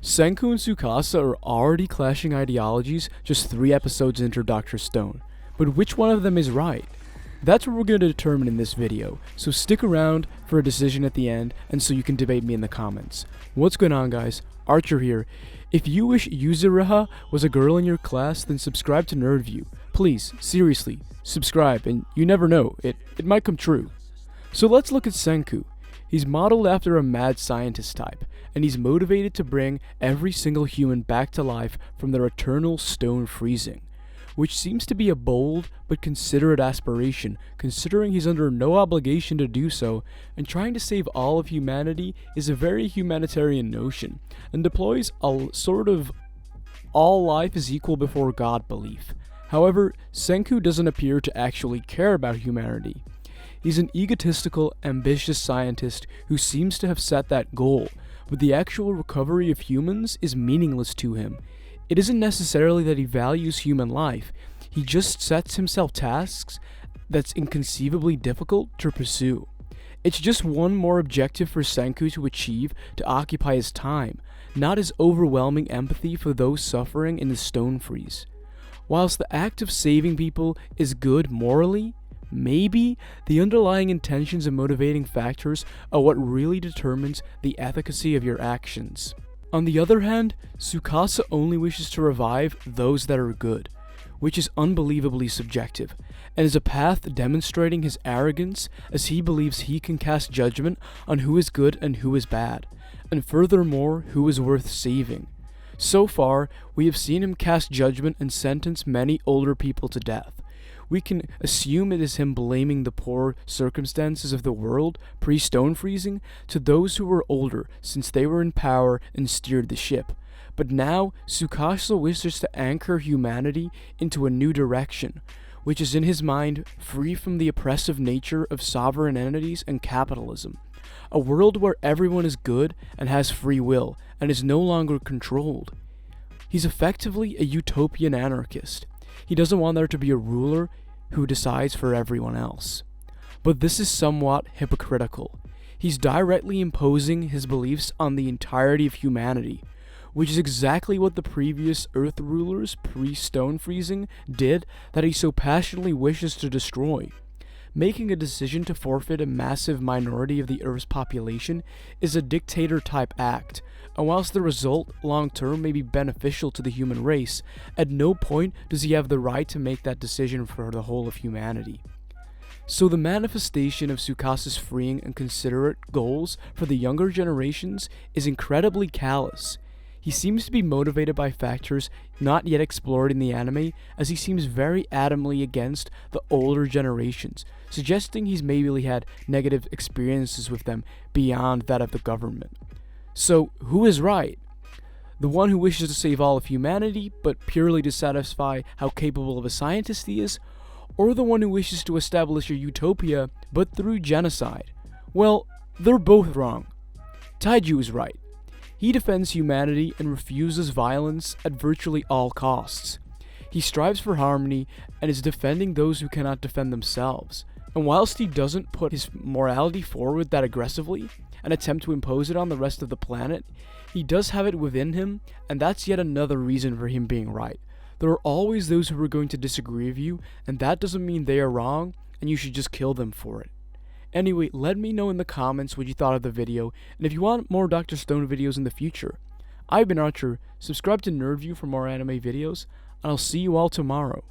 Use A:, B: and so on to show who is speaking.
A: Senku and Tsukasa are already clashing ideologies just 3 episodes into Dr. Stone, but which one of them is right? That's what we're going to determine in this video, so stick around for a decision at the end and so you can debate me in the comments. What's going on, guys? Archer here. If you wish Yuzuriha was a girl in your class, then subscribe to NerdView. Please, seriously, subscribe, and you never know, it might come true. So let's look at Senku. He's modeled after a mad scientist type, and he's motivated to bring every single human back to life from their eternal stone freezing, which seems to be a bold but considerate aspiration, considering he's under no obligation to do so, and trying to save all of humanity is a very humanitarian notion, and deploys a sort of all life is equal before God belief. However, Senku doesn't appear to actually care about humanity. He's an egotistical, ambitious scientist who seems to have set that goal, but the actual recovery of humans is meaningless to him. It isn't necessarily that he values human life, he just sets himself tasks that's inconceivably difficult to pursue. It's just one more objective for Senku to achieve to occupy his time, not his overwhelming empathy for those suffering in the stone freeze. Whilst the act of saving people is good morally, maybe the underlying intentions and motivating factors are what really determines the efficacy of your actions. On the other hand, Tsukasa only wishes to revive those that are good, which is unbelievably subjective, and is a path demonstrating his arrogance as he believes he can cast judgment on who is good and who is bad, and furthermore, who is worth saving. So far, we have seen him cast judgment and sentence many older people to death. We can assume it is him blaming the poor circumstances of the world pre-stone freezing to those who were older since they were in power and steered the ship. But now, Tsukasa wishes to anchor humanity into a new direction, which is in his mind free from the oppressive nature of sovereign entities and capitalism. A world where everyone is good and has free will and is no longer controlled. He's effectively a utopian anarchist. He doesn't want there to be a ruler who decides for everyone else. But this is somewhat hypocritical. He's directly imposing his beliefs on the entirety of humanity, which is exactly what the previous Earth rulers pre-stone freezing did that he so passionately wishes to destroy. Making a decision to forfeit a massive minority of the Earth's population is a dictator-type act, and whilst the result long-term may be beneficial to the human race, at no point does he have the right to make that decision for the whole of humanity. So the manifestation of Tsukasa's freeing and considerate goals for the younger generations is incredibly callous. He seems to be motivated by factors not yet explored in the anime, as he seems very adamantly against the older generations, suggesting he's maybe had negative experiences with them beyond that of the government. So, who is right? The one who wishes to save all of humanity, but purely to satisfy how capable of a scientist he is? Or the one who wishes to establish a utopia, but through genocide? Well, they're both wrong. Taiju is right. He defends humanity and refuses violence at virtually all costs. He strives for harmony and is defending those who cannot defend themselves. And whilst he doesn't put his morality forward that aggressively and attempt to impose it on the rest of the planet, he does have it within him, and that's yet another reason for him being right. There are always those who are going to disagree with you, and that doesn't mean they are wrong and you should just kill them for it. Anyway, let me know in the comments what you thought of the video, and if you want more Dr. Stone videos in the future. I've been Archer, subscribe to NerdView for more anime videos, and I'll see you all tomorrow.